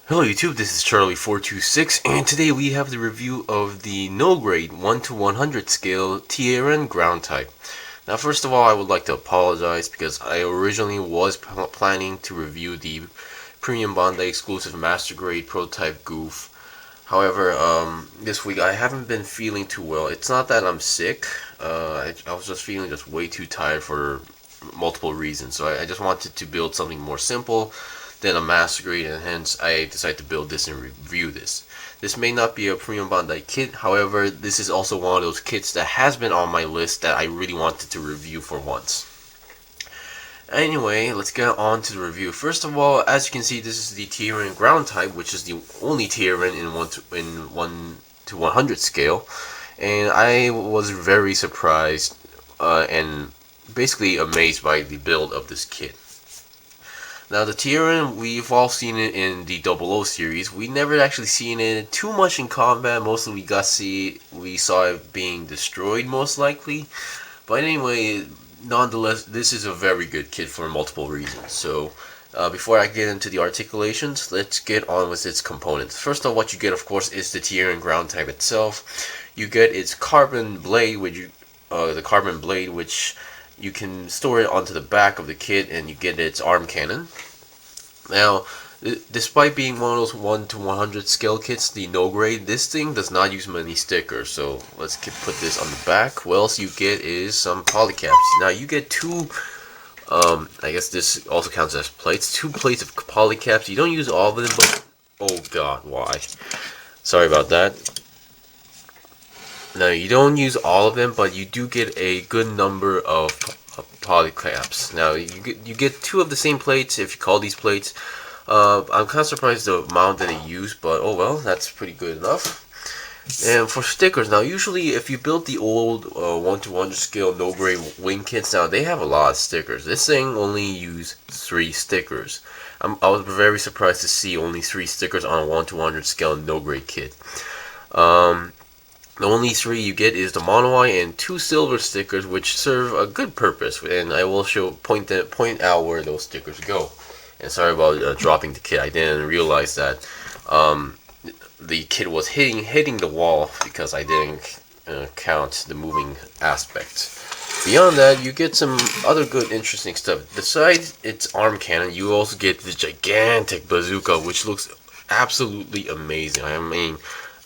Hello YouTube, this is Charlie426, and today we have the review of the no grade 1 to 100 scale Tieren Ground Type. Now first of all, I would like to apologize because I originally was planning to review the Premium Bandai exclusive Master Grade Prototype Goof. However, this week I haven't been feeling too well. It's not that I'm sick, I was just feeling just way too tired for multiple reasons. So I just wanted to build something more simple than a master grade, and hence I decided to build this and review this. This may not be a Premium Bandai kit, however, this is also one of those kits that has been on my list that I really wanted to review for once. Anyway, let's get on to the review. First of all, as you can see, this is the Tieren Ground Type, which is the only Tieren in 1 to 100 scale, and I was very surprised and basically amazed by the build of this kit. Now the Tieren, we've all seen it in the 00 series. We never actually seen it too much in combat. Mostly we saw it being destroyed most likely. But anyway, nonetheless, this is a very good kit for multiple reasons. So before I get into the articulations, let's get on with its components. First of all, what you get, of course, is the Tieren Ground Type itself. You get its carbon blade, which you can store it onto the back of the kit, and you get its arm cannon. Now, despite being one of those 1 to 100 scale kits, the no grade, this thing does not use many stickers. So let's put this on the back. What else you get is some polycaps. Now you get two, I guess this also counts as plates, 2 plates of polycaps. You don't use all of them, but oh god, why? Sorry about that. Now you don't use all of them, but you do get a good number of polycaps. Now you get 2 of the same plates if you call these plates. I'm kind of surprised the amount that they use, but oh well, that's pretty good enough. And for stickers, now usually if you build the old 1 to 100 scale no grade wing kits, now they have a lot of stickers. This thing only used 3 stickers. I was very surprised to see only 3 stickers on a 1 to 100 scale no grade kit. The only 3 you get is the mono eye and 2 silver stickers, which serve a good purpose, and I will point out where those stickers go. And sorry about dropping the kit. I didn't realize that the kit was hitting the wall because I didn't count the moving aspect. Beyond that, you get some other good, interesting stuff. Besides its arm cannon, you also get the gigantic bazooka, which looks absolutely amazing. I mean,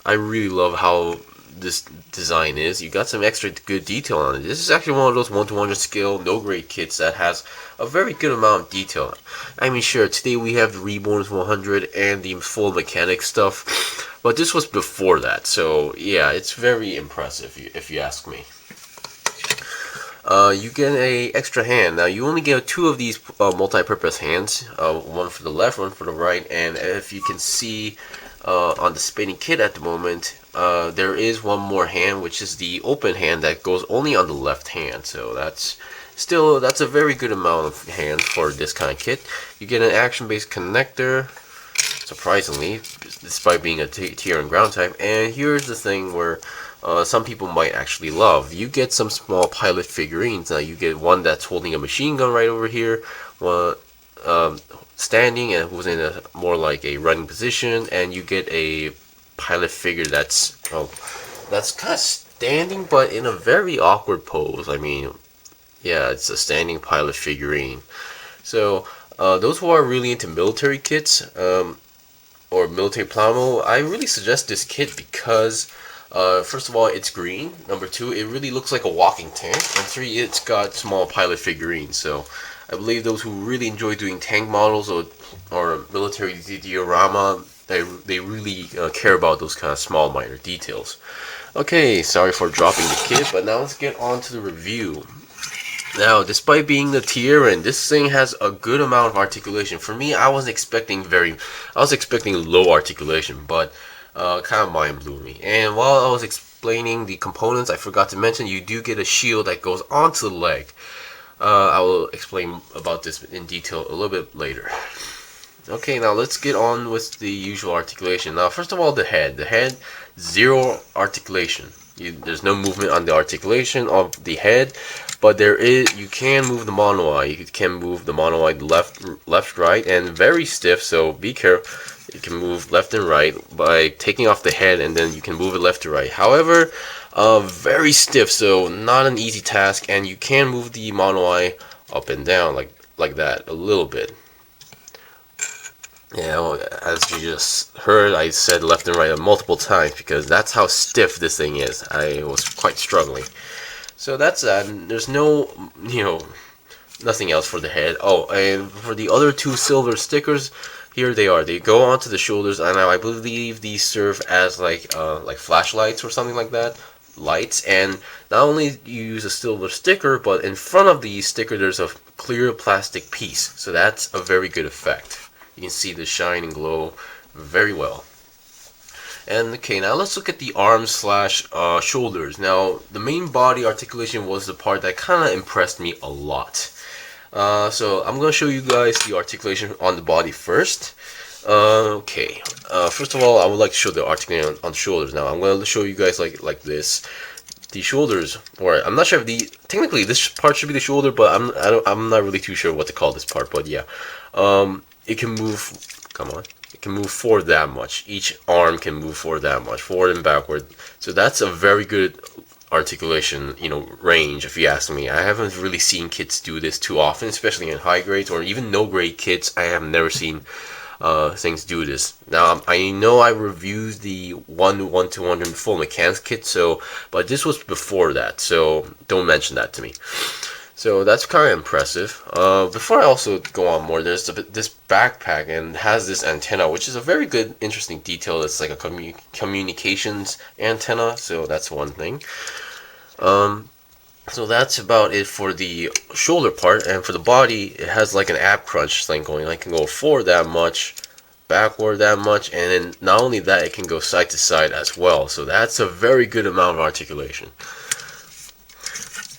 I really love how this design is. You got some extra good detail on it. This is actually one of those 1 to 100 scale no grade kits that has a very good amount of detail. I mean, sure, today we have the Reborn 100 and the full mechanic stuff, but this was before that, so yeah, it's very impressive if you ask me. You get a extra hand. Now you only get 2 of these multi-purpose hands, one for the left, one for the right, and if you can see on the spinning kit at the moment, there is one more hand, which is the open hand that goes only on the left hand. So that's a very good amount of hands for this kind of kit. You get an action-based connector, surprisingly, despite being a Tieren Ground Type. And here's the thing where some people might actually love. You get some small pilot figurines. Now you get one that's holding a machine gun right over here, one standing and who's in a more like a running position, and you get a pilot figure that's kind of standing but in a very awkward pose. I mean, yeah, it's a standing pilot figurine. So those who are really into military kits or military plasma, I really suggest this kit because first of all, it's green. Number 2, it really looks like a walking tank. And 3, it's got small pilot figurines. So I believe those who really enjoy doing tank models or military diorama, they really care about those kind of small minor details. Okay, sorry for dropping the kit, but now let's get on to the review. Now, despite being the Tieren, this thing has a good amount of articulation. For me, I was expecting low articulation, but kind of mind blew me. And while I was explaining the components, I forgot to mention you do get a shield that goes onto the leg. I will explain about this in detail a little bit later. Okay, now let's get on with the usual articulation. Now, first of all, the head. The head, 0 articulation. There's no movement on the articulation of the head, but you can move the monoeye. You can move the monoeye left, right, and very stiff. So be careful. You can move left and right by taking off the head, and then you can move it left to right. However, very stiff, so not an easy task, and you can move the monoeye up and down like that a little bit. As you just heard, I said left and right multiple times because that's how stiff this thing is. I was quite struggling. So that's that. There's no, nothing else for the head. Oh, and for the other two silver stickers, here they are. They go onto the shoulders, and I believe these serve as like flashlights or something like that. Lights, and not only do you use a silver sticker, but in front of the sticker there's a clear plastic piece. So that's a very good effect. You can see the shine and glow very well. And okay, now let's look at the arms slash shoulders. Now, the main body articulation was the part that kind of impressed me a lot. So I'm going to show you guys the articulation on the body first. First of all, I would like to show the articulation on the shoulders. Now, I'm going to show you guys like this. The shoulders, or I'm not sure if technically this part should be the shoulder, but I'm not really too sure what to call this part. But yeah, it can move. Come on. It can move forward that much. Each arm can move forward that much, forward and backward. So that's a very good articulation, range, if you ask me. I haven't really seen kids do this too often, especially in high grades or even no grade kids. I have never seen things do this. Now, I know I reviewed the 1-to-1 full mechanics kit, but this was before that, so don't mention that to me. So that's kind of impressive. Before I also go on more, there's this backpack and has this antenna, which is a very good, interesting detail. It's like a communications antenna, so that's one thing. So that's about it for the shoulder part, and for the body, it has like an ab crunch thing going. I can go forward that much, backward that much, and then not only that, it can go side to side as well. So that's a very good amount of articulation.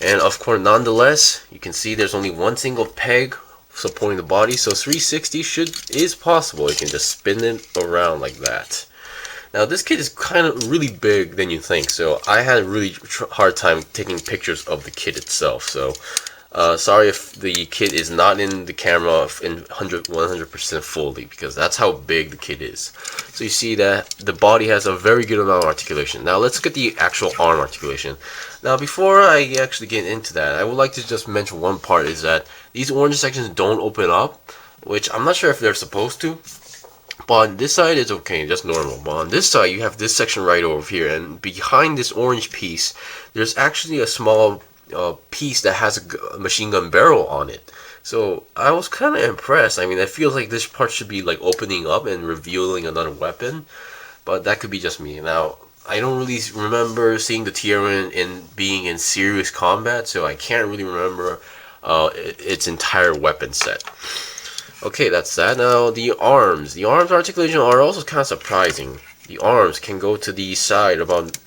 And of course, nonetheless, you can see there's only one single peg supporting the body, so 360 is possible. You can just spin it around like that. Now, this kit is kind of really big than you think, so I had a really hard time taking pictures of the kit itself. So, sorry if the kit is not in the camera in 100% fully, because that's how big the kit is. So you see that the body has a very good amount of articulation. Now, let's get the actual arm articulation. Now, before I actually get into that, I would like to just mention one part, is that these orange sections don't open up, which I'm not sure if they're supposed to. But on this side, it's okay, just normal. But on this side, you have this section right over here, and behind this orange piece, there's actually a small piece that has a machine gun barrel on it. So I was kind of impressed. I mean, it feels like this part should be like opening up and revealing another weapon, but that could be just me. Now, I don't really remember seeing the Tieren being in serious combat, so I can't really remember its entire weapon set. Okay, that's that. Now, the arms. The arms articulation are also kind of surprising. The arms can go to the side about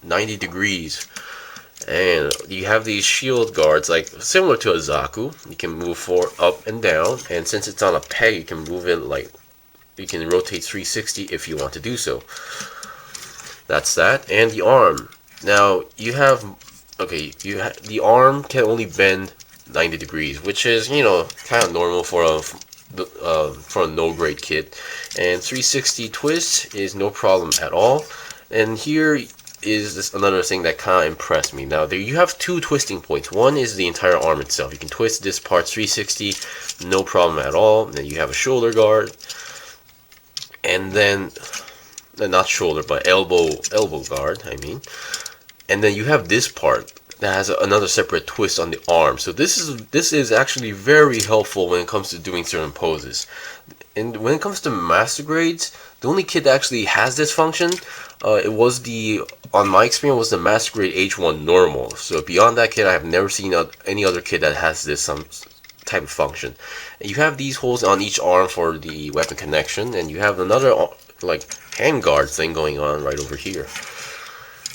90 degrees. And you have these shield guards, like similar to a Zaku. You can move forward, up, and down. And since it's on a peg, you can move it you can rotate 360 if you want to do so. That's that. And the arm. Now, the arm can only bend 90 degrees, which is, kind of normal for a no-grade kit. And 360 twist is no problem at all. And here is another thing that kind of impressed me. Now, you have two twisting points. One is the entire arm itself. You can twist this part 360, no problem at all. Then you have a shoulder guard, and then not shoulder, but elbow guard. I mean, and then you have this part that has another separate twist on the arm. So this is actually very helpful when it comes to doing certain poses. And when it comes to master grades, the only kit that actually has this function, on my experience, was the master grade H1 normal. So beyond that kit, I have never seen any other kit that has this type of function. And you have these holes on each arm for the weapon connection, and you have another handguard thing going on right over here.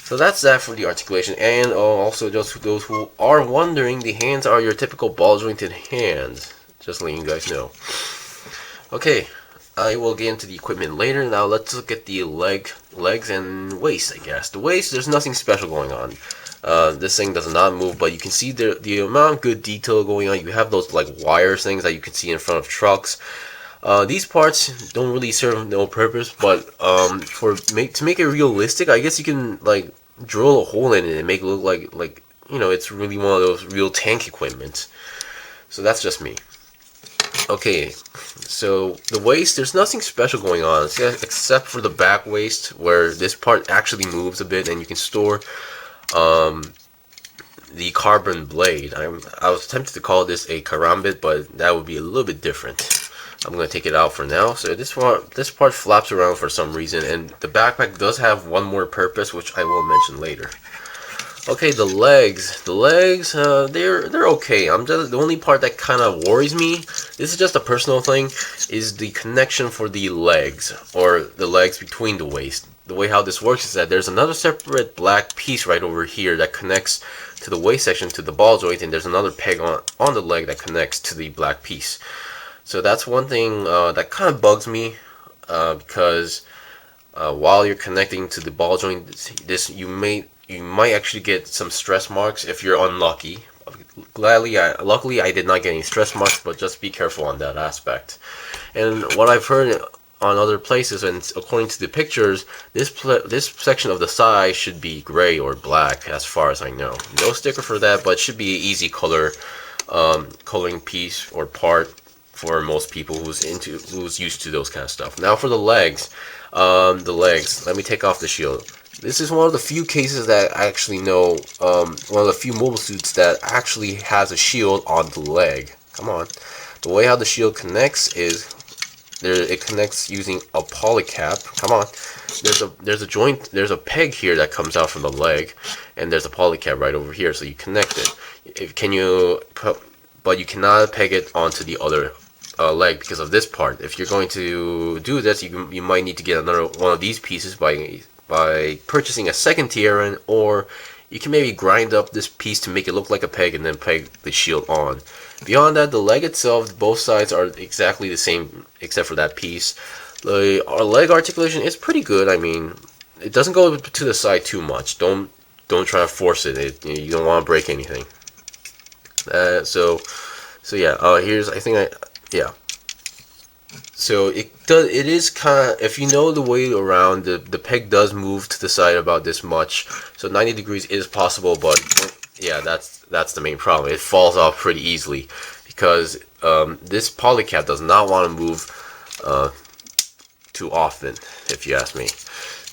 So that's that for the articulation. And also, just for those who are wondering, the hands are your typical ball jointed hands. Just letting you guys know. Okay, I will get into the equipment later. Now let's look at the legs and waist, I guess. The waist, there's nothing special going on. This thing does not move, but you can see the amount of good detail going on. You have those like wire things that you can see in front of trucks. These parts don't really serve no purpose, but to make it realistic, I guess you can like drill a hole in it and make it look like it's really one of those real tank equipment. So that's just me. Okay, so the waist, there's nothing special going on except for the back waist, where this part actually moves a bit and you can store the carbon blade. I was tempted to call this a karambit, but that would be a little bit different. I'm going to take it out for now. So this part flaps around for some reason, and the backpack does have one more purpose, which I will mention later. Okay, the legs, they're okay. The only part that kind of worries me, this is just a personal thing, is the connection for the legs, or the legs between the waist. The way how this works is that there's another separate black piece right over here that connects to the waist section to the ball joint, and there's another peg on the leg that connects to the black piece. So that's one thing that kind of bugs me, because while you're connecting to the ball joint, you might actually get some stress marks if you're unlucky. Luckily, I did not get any stress marks, but just be careful on that aspect. And what I've heard on other places, and according to the pictures, this section of the thigh should be gray or black, as far as I know. No sticker for that, but it should be an easy coloring piece or part for most people who's used to those kind of stuff. Now for the legs, let me take off the shield. This is one of the few cases that I actually know, one of the few mobile suits that actually has a shield on the leg. Come on. The way how the shield connects is it connects using a polycap. Come on. There's a peg here that comes out from the leg, and there's a polycap right over here, so you connect it. But you cannot peg it onto the other leg because of this part. If you're going to do this, you might need to get another one of these pieces by purchasing a second Tieren, or you can maybe grind up this piece to make it look like a peg and then peg the shield on. Beyond that, the leg itself, both sides are exactly the same except for that piece. Our leg articulation is pretty good. I mean, it doesn't go to the side too much. Don't try to force it. You don't want to break anything. So yeah. Yeah. So it is kind of, if you know the way around, the peg does move to the side about this much. So 90 degrees is possible, but yeah, that's the main problem. It falls off pretty easily because this polycap does not want to move too often, if you ask me.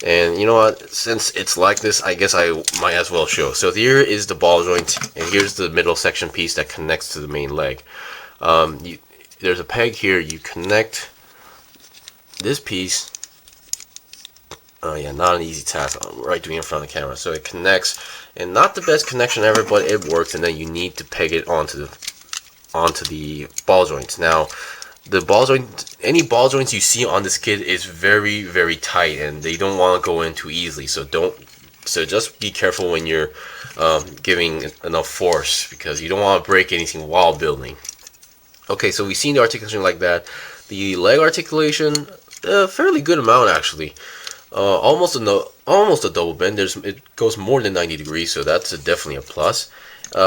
And you know what? Since it's like this, I guess I might as well show. So here is the ball joint, and here's the middle section piece that connects to the main leg. There's a peg here. You connect this piece. Yeah, not an easy task. I'm right doing it in front of the camera. So it connects, and not the best connection ever, but it works. And then you need to peg it onto the ball joints. Now, the ball joint, any ball joints you see on this kit is very, very tight, and they don't want to go in too easily. So just be careful when you're giving enough force, because you don't want to break anything while building. Okay, so we've seen the articulation like that. The leg articulation, a fairly good amount actually. Almost a double bend. It goes more than 90 degrees, so that's definitely a plus.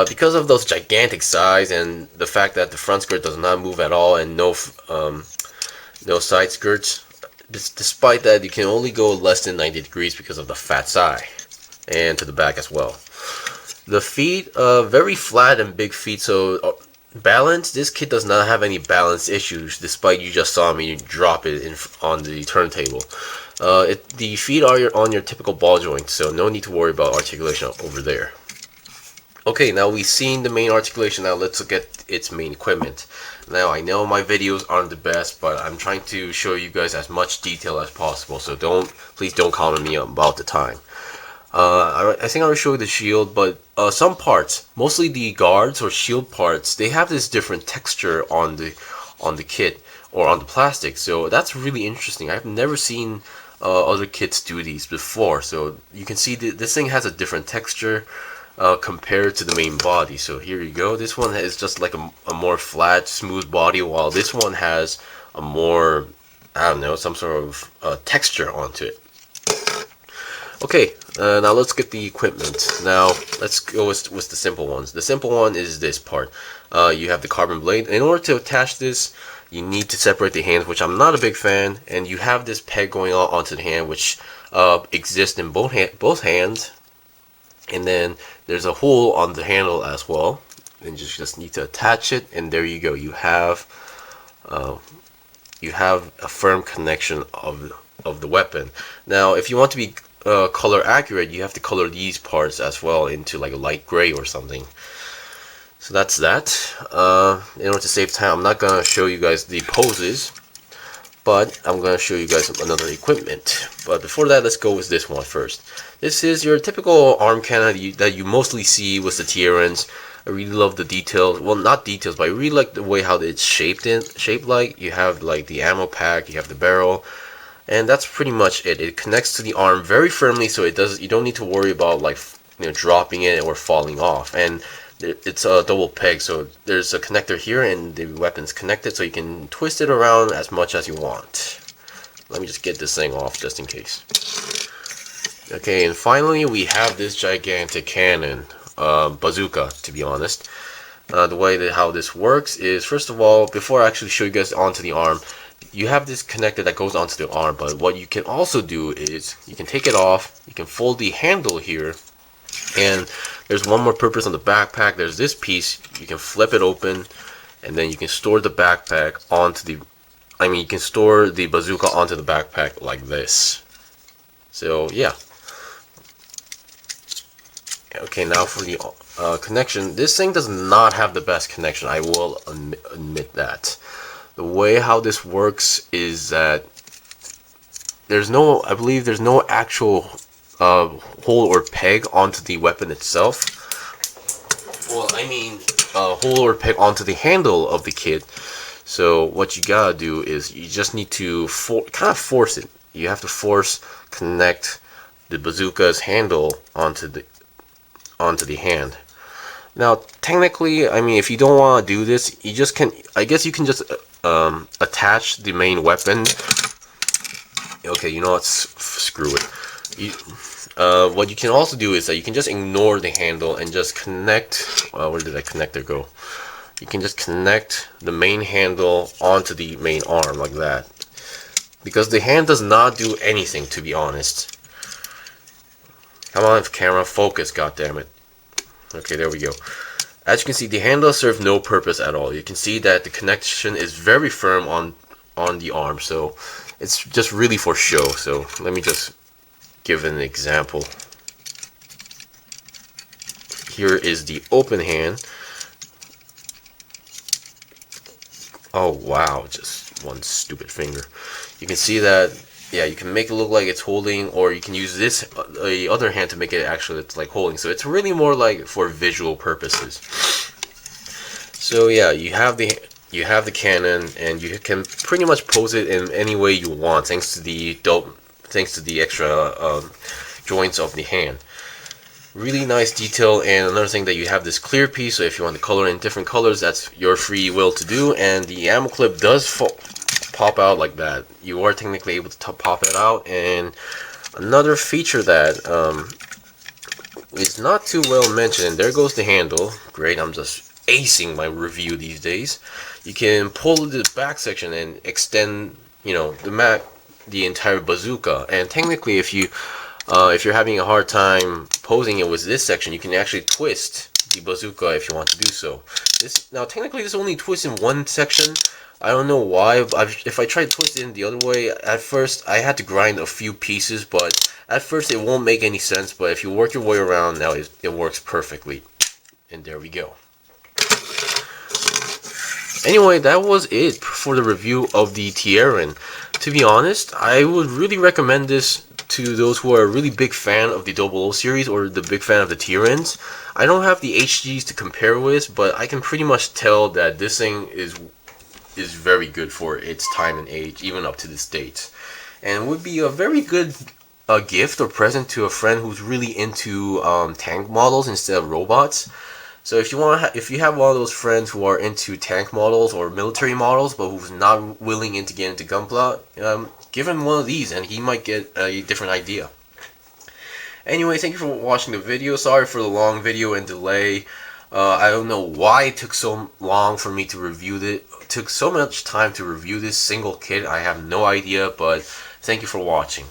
Because of those gigantic size and the fact that the front skirt does not move at all, and no side skirts. Despite that, you can only go less than 90 degrees because of the fat thigh, and to the back as well. The feet, very flat and big feet, so balance, this kit does not have any balance issues, despite you just saw me drop it on the turntable. The feet are on your typical ball joint, so no need to worry about articulation over there. Okay, now we've seen the main articulation. Now let's look at its main equipment. Now I know my videos aren't the best, but I'm trying to show you guys as much detail as possible, so please don't comment me about the time. I think I will show you the shield, but some parts, mostly the guards or shield parts, they have this different texture on the kit or on the plastic. So that's really interesting. I've never seen other kits do these before. So you can see this thing has a different texture compared to the main body. So here you go. This one is just like a more flat, smooth body, while this one has a more I don't know, some sort of texture onto it. Okay, now let's get the equipment. Now let's go with the simple ones. The simple one is this part. You have the carbon blade. In order to attach this, you need to separate the hands, which I'm not a big fan. And you have this peg going on onto the hand, which exists in both hands. And then there's a hole on the handle as well. And you just need to attach it, and there you go. You have a firm connection of the weapon. Now, if you want to be color accurate, you have to color these parts as well into like a light gray or something. So that's that. In order to save time, I'm not gonna show you guys the poses, but I'm gonna show you guys another equipment. But before that, let's go with this one first. This is your typical arm cannon that you mostly see with the Tierens. I really love the details. Well, not details, but I really like the way how it's shaped like. You have like the ammo pack, you have the barrel, and that's pretty much it. It connects to the arm very firmly, so you don't need to worry about like dropping it or falling off. And it's a double peg, so there's a connector here, and the weapon's connected, so you can twist it around as much as you want. Let me just get this thing off just in case. Okay, and finally we have this gigantic cannon. Bazooka, to be honest. The way that how this works is, first of all, before I actually show you guys onto the arm, you have this connector that goes onto the arm, but what you can also do is you can take it off, you can fold the handle here, and there's one more purpose on the backpack. There's this piece, you can flip it open, and then you can store the backpack onto the, you can store the bazooka onto the backpack like this. So yeah. Okay, now for the connection. This thing does not have the best connection, I will admit that. The way how this works is that I believe there's no actual hole or peg onto the weapon itself. Well, hole or peg onto the handle of the kit. So what you gotta do is you just need to kind of force it. You have to connect the bazooka's handle onto the hand. Now, technically, if you don't want to do this, you just can. I guess you can just attach the main weapon. Okay, you know what? Screw it. What you can also do is that you can just ignore the handle and just connect. Where did that connector go? You can just connect the main handle onto the main arm like that. Because the hand does not do anything, to be honest. Come on, camera, focus, goddammit. Okay, there we go. As you can see, the handle serves no purpose at all. You can see that the connection is very firm on the arm, so it's just really for show. So let me just give an example. Here is the open hand. Oh wow, just one stupid finger. You can see that. Yeah, you can make it look like it's holding, or you can use the other hand to make it actually it's like holding. So it's really more like for visual purposes. So yeah, you have the cannon, and you can pretty much pose it in any way you want, thanks to the extra joints of the hand. Really nice detail. And another thing that you have this clear piece, so if you want to color in different colors, that's your free will to do. And the ammo clip does pop out like that. You are technically able to pop it out. And another feature that is not too well mentioned, and there goes the handle. Great, I'm just acing my review these days. You can pull the back section and extend, the entire bazooka. And technically, if you're having a hard time posing it with this section, you can actually twist the bazooka if you want to do so. Now technically this only twists in one section. I don't know why. If I try to twist it in the other way, at first I had to grind a few pieces, but at first it won't make any sense. But if you work your way around, now it works perfectly. And there we go. Anyway, that was it for the review of the Tieren. To be honest, I would really recommend this to those who are a really big fan of the 00 series or the big fan of the Tierens. I don't have the HGs to compare with, but I can pretty much tell that this thing is very good for its time and age, even up to this date, and would be a very good gift or present to a friend who's really into tank models instead of robots. So if you have one of those friends who are into tank models or military models, but who's not willing to get into Gunpla, give him one of these, and he might get a different idea. Anyway, thank you for watching the video. Sorry for the long video and delay. I don't know why it took so long for me to review this. It took so much time to review this single kit. I have no idea, but thank you for watching.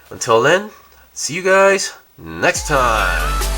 Until then, see you guys next time.